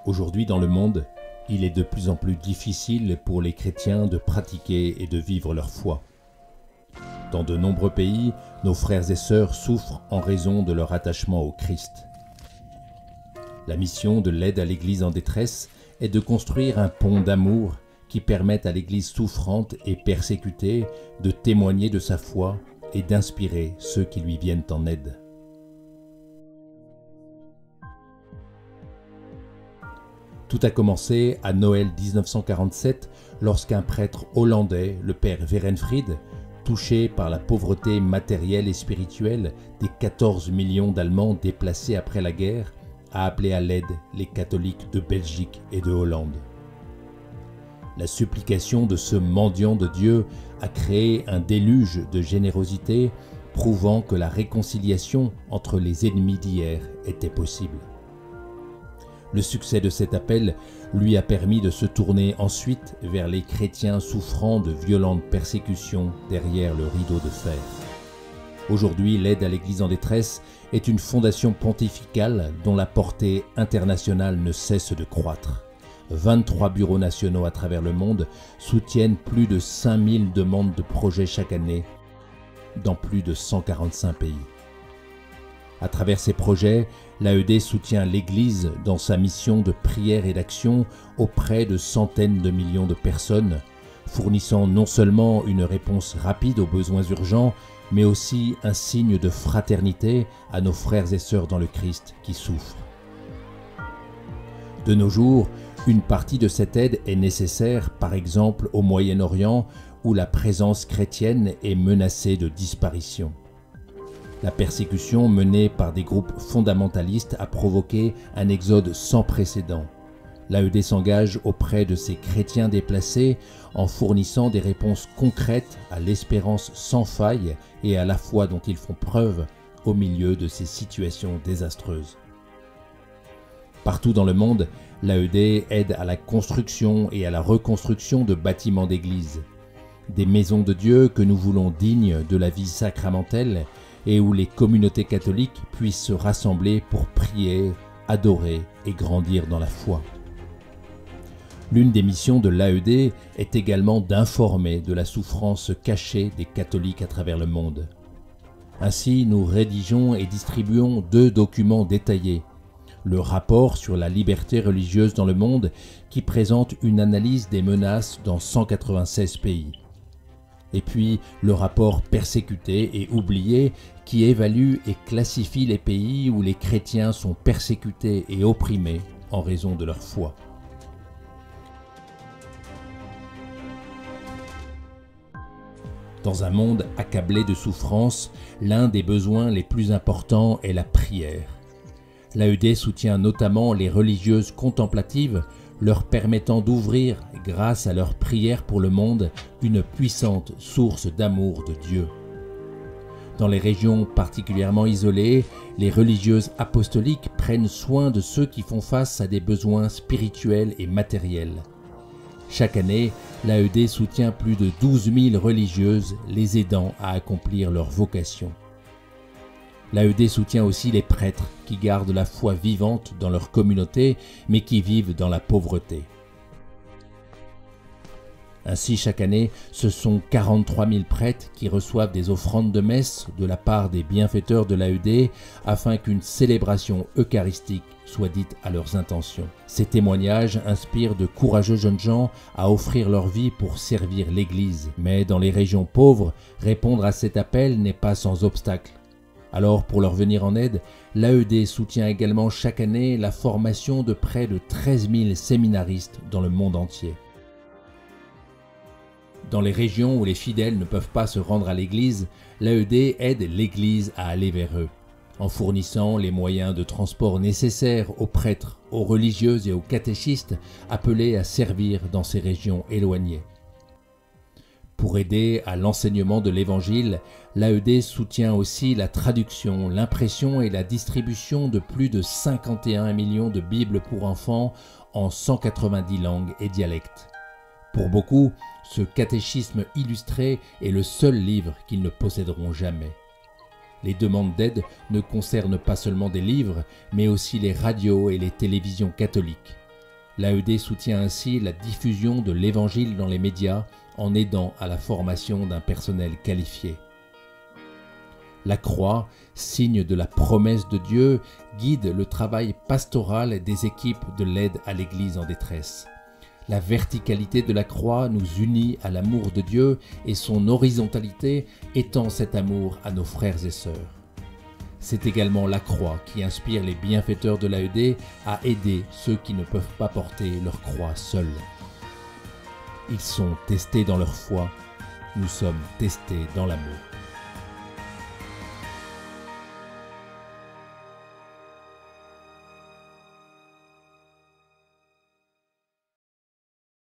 Aujourd'hui dans le monde, il est de plus en plus difficile pour les chrétiens de pratiquer et de vivre leur foi. Dans de nombreux pays, nos frères et sœurs souffrent en raison de leur attachement au Christ. La mission de l'aide à l'Église en détresse est de construire un pont d'amour qui permette à l'Église souffrante et persécutée de témoigner de sa foi et d'inspirer ceux qui lui viennent en aide. Tout a commencé à Noël 1947 lorsqu'un prêtre hollandais, le père Werenfried, touché par la pauvreté matérielle et spirituelle des 14 millions d'Allemands déplacés après la guerre, a appelé à l'aide les catholiques de Belgique et de Hollande. La supplication de ce mendiant de Dieu a créé un déluge de générosité, prouvant que la réconciliation entre les ennemis d'hier était possible. Le succès de cet appel lui a permis de se tourner ensuite vers les chrétiens souffrant de violentes persécutions derrière le rideau de fer. Aujourd'hui, l'aide à l'Église en détresse est une fondation pontificale dont la portée internationale ne cesse de croître. 23 bureaux nationaux à travers le monde soutiennent plus de 5000 demandes de projets chaque année dans plus de 145 pays. À travers ces projets, l'AED soutient l'Église dans sa mission de prière et d'action auprès de centaines de millions de personnes, fournissant non seulement une réponse rapide aux besoins urgents, mais aussi un signe de fraternité à nos frères et sœurs dans le Christ qui souffrent. De nos jours, une partie de cette aide est nécessaire, par exemple au Moyen-Orient, où la présence chrétienne est menacée de disparition. La persécution menée par des groupes fondamentalistes a provoqué un exode sans précédent. L'AED s'engage auprès de ces chrétiens déplacés en fournissant des réponses concrètes à l'espérance sans faille et à la foi dont ils font preuve au milieu de ces situations désastreuses. Partout dans le monde, l'AED aide à la construction et à la reconstruction de bâtiments d'église, des maisons de Dieu que nous voulons dignes de la vie sacramentelle et où les communautés catholiques puissent se rassembler pour prier, adorer et grandir dans la foi. L'une des missions de l'AED est également d'informer de la souffrance cachée des catholiques à travers le monde. Ainsi, nous rédigeons et distribuons 2 documents détaillés. Le rapport sur la liberté religieuse dans le monde qui présente une analyse des menaces dans 196 pays. Et puis le rapport Persécutés et oubliés qui évalue et classifie les pays où les chrétiens sont persécutés et opprimés en raison de leur foi. Dans un monde accablé de souffrance, l'un des besoins les plus importants est la prière. L'AED soutient notamment les religieuses contemplatives, leur permettant d'ouvrir, grâce à leur prière pour le monde, une puissante source d'amour de Dieu. Dans les régions particulièrement isolées, les religieuses apostoliques prennent soin de ceux qui font face à des besoins spirituels et matériels. Chaque année, l'AED soutient plus de 12 000 religieuses, les aidant à accomplir leur vocation. L'AED soutient aussi les prêtres qui gardent la foi vivante dans leur communauté, mais qui vivent dans la pauvreté. Ainsi, chaque année, ce sont 43 000 prêtres qui reçoivent des offrandes de messe de la part des bienfaiteurs de l'AED afin qu'une célébration eucharistique soit dite à leurs intentions. Ces témoignages inspirent de courageux jeunes gens à offrir leur vie pour servir l'Église. Mais dans les régions pauvres, répondre à cet appel n'est pas sans obstacle. Alors, pour leur venir en aide, l'AED soutient également chaque année la formation de près de 13 000 séminaristes dans le monde entier. Dans les régions où les fidèles ne peuvent pas se rendre à l'église, l'AED aide l'église à aller vers eux, en fournissant les moyens de transport nécessaires aux prêtres, aux religieuses et aux catéchistes appelés à servir dans ces régions éloignées. Pour aider à l'enseignement de l'Évangile, l'AED soutient aussi la traduction, l'impression et la distribution de plus de 51 millions de Bibles pour enfants en 190 langues et dialectes. Pour beaucoup, ce catéchisme illustré est le seul livre qu'ils ne posséderont jamais. Les demandes d'aide ne concernent pas seulement des livres, mais aussi les radios et les télévisions catholiques. L'AED soutient ainsi la diffusion de l'Évangile dans les médias en aidant à la formation d'un personnel qualifié. La croix, signe de la promesse de Dieu, guide le travail pastoral des équipes de l'aide à l'Église en détresse. La verticalité de la croix nous unit à l'amour de Dieu et son horizontalité étend cet amour à nos frères et sœurs. C'est également la croix qui inspire les bienfaiteurs de l'AED à aider ceux qui ne peuvent pas porter leur croix seuls. Ils sont testés dans leur foi, nous sommes testés dans l'amour.